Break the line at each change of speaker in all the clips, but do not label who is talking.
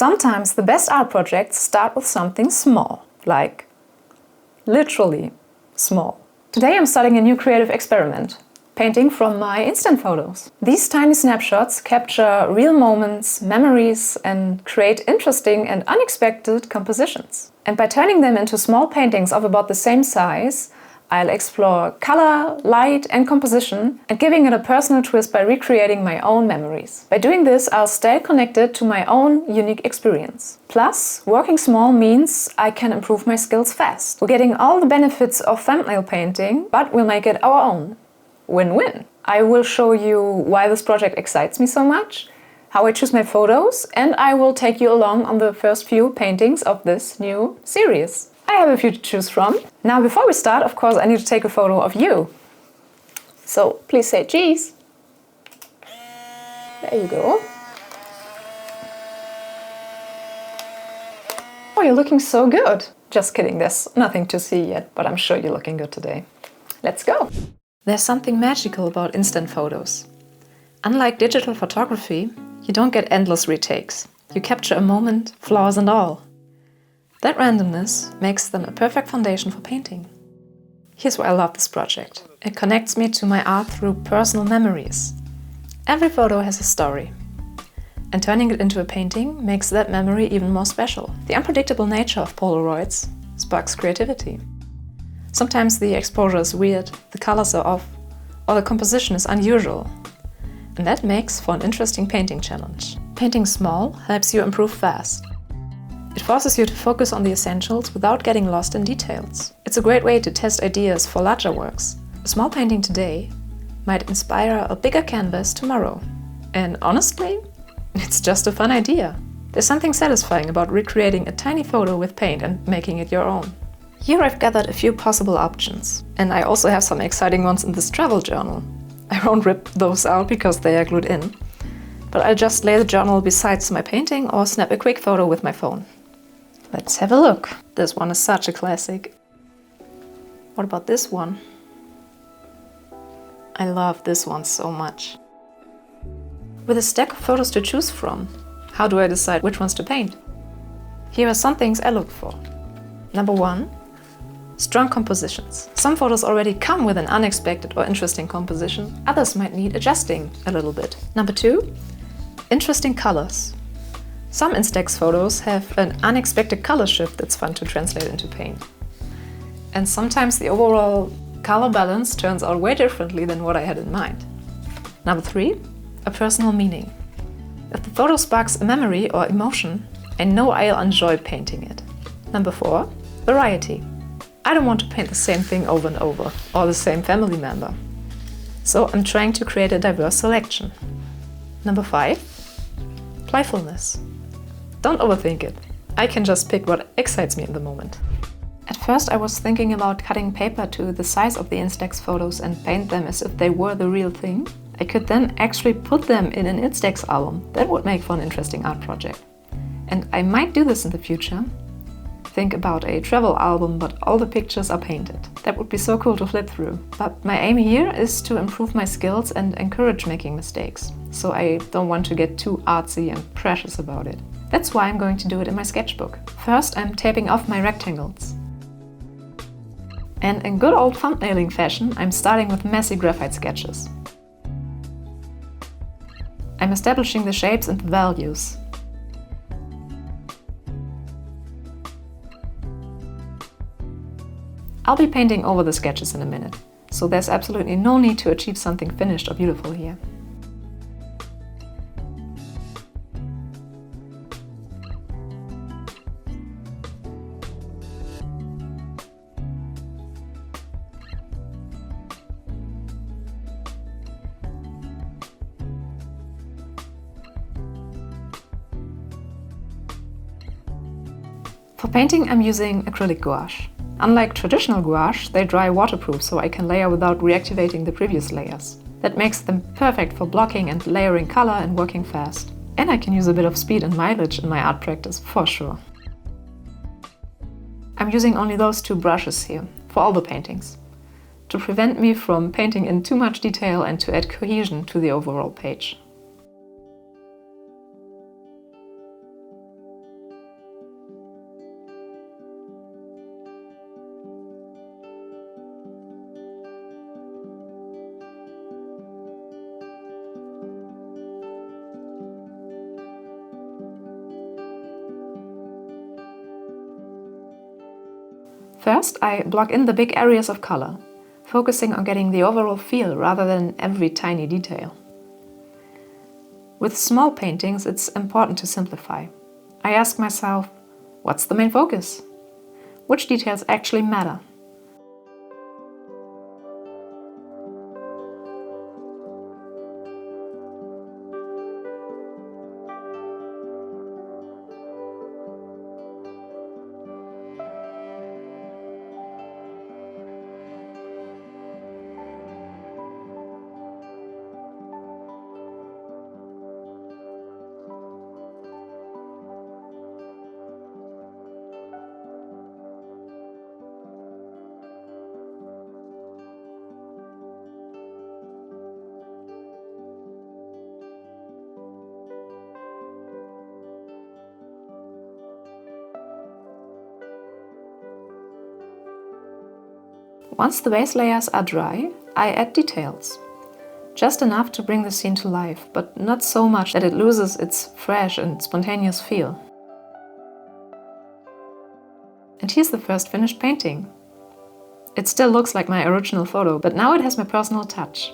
Sometimes the best art projects start with something small, like literally small. Today I'm starting a new creative experiment, painting from my instant photos. These tiny snapshots capture real moments, memories, and create interesting and unexpected compositions. And by turning them into small paintings of about the same size, I'll explore color, light, and composition, and giving it a personal twist by recreating my own memories. By doing this, I'll stay connected to my own unique experience. Plus, working small means I can improve my skills fast. We're getting all the benefits of thumbnail painting, but we'll make it our own. Win-win! I will show you why this project excites me so much, how I choose my photos, and I will take you along on the first few paintings of this new series. I have a few to choose from. Now, before we start, of course, I need to take a photo of you. So please say cheese. There you go. Oh, you're looking so good. Just kidding, there's nothing to see yet, but I'm sure you're looking good today. Let's go. There's something magical about instant photos. Unlike digital photography, you don't get endless retakes. You capture a moment, flaws and all. That randomness makes them a perfect foundation for painting. Here's why I love this project. It connects me to my art through personal memories. Every photo has a story. And turning it into a painting makes that memory even more special. The unpredictable nature of Polaroids sparks creativity. Sometimes the exposure is weird, the colors are off, or the composition is unusual. And that makes for an interesting painting challenge. Painting small helps you improve fast. It forces you to focus on the essentials without getting lost in details. It's a great way to test ideas for larger works. A small painting today might inspire a bigger canvas tomorrow. And honestly, it's just a fun idea. There's something satisfying about recreating a tiny photo with paint and making it your own. Here I've gathered a few possible options. And I also have some exciting ones in this travel journal. I won't rip those out because they are glued in. But I'll just lay the journal beside my painting or snap a quick photo with my phone. Let's have a look. This one is such a classic. What about this one? I love this one so much. With a stack of photos to choose from, how do I decide which ones to paint? Here are some things I look for. Number 1, strong compositions. Some photos already come with an unexpected or interesting composition, others might need adjusting a little bit. Number 2, interesting colors. Some Instax photos have an unexpected color shift that's fun to translate into paint. And sometimes the overall color balance turns out way differently than what I had in mind. Number 3, a personal meaning. If the photo sparks a memory or emotion, I know I'll enjoy painting it. Number 4, variety. I don't want to paint the same thing over and over, or the same family member. So I'm trying to create a diverse selection. Number 5, playfulness. Don't overthink it. I can just pick what excites me in the moment. At first I was thinking about cutting paper to the size of the Instax photos and paint them as if they were the real thing. I could then actually put them in an Instax album. That would make for an interesting art project. And I might do this in the future. Think about a travel album, but all the pictures are painted. That would be so cool to flip through. But my aim here is to improve my skills and encourage making mistakes. So I don't want to get too artsy and precious about it. That's why I'm going to do it in my sketchbook. First, I'm taping off my rectangles. And in good old thumbnailing fashion, I'm starting with messy graphite sketches. I'm establishing the shapes and the values. I'll be painting over the sketches in a minute, so there's absolutely no need to achieve something finished or beautiful here. For painting, I'm using acrylic gouache. Unlike traditional gouache, they dry waterproof, so I can layer without reactivating the previous layers. That makes them perfect for blocking and layering color and working fast. And I can use a bit of speed and mileage in my art practice, for sure. I'm using only those 2 brushes here, for all the paintings, to prevent me from painting in too much detail and to add cohesion to the overall page. First, I block in the big areas of color, focusing on getting the overall feel rather than every tiny detail. With small paintings, it's important to simplify. I ask myself, what's the main focus? Which details actually matter? Once the base layers are dry, I add details. Just enough to bring the scene to life, but not so much that it loses its fresh and spontaneous feel. And here's the first finished painting. It still looks like my original photo, but now it has my personal touch.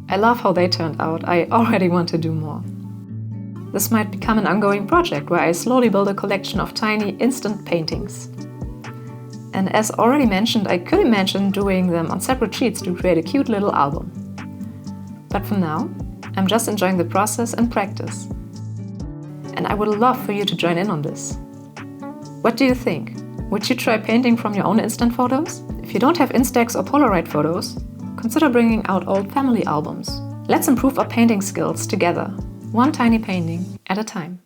I love how they turned out. I already want to do more. This might become an ongoing project where I slowly build a collection of tiny instant paintings. And as already mentioned, I could imagine doing them on separate sheets to create a cute little album. But for now, I'm just enjoying the process and practice. And I would love for you to join in on this. What do you think? Would you try painting from your own instant photos? If you don't have Instax or Polaroid photos, consider bringing out old family albums. Let's improve our painting skills together, one tiny painting at a time.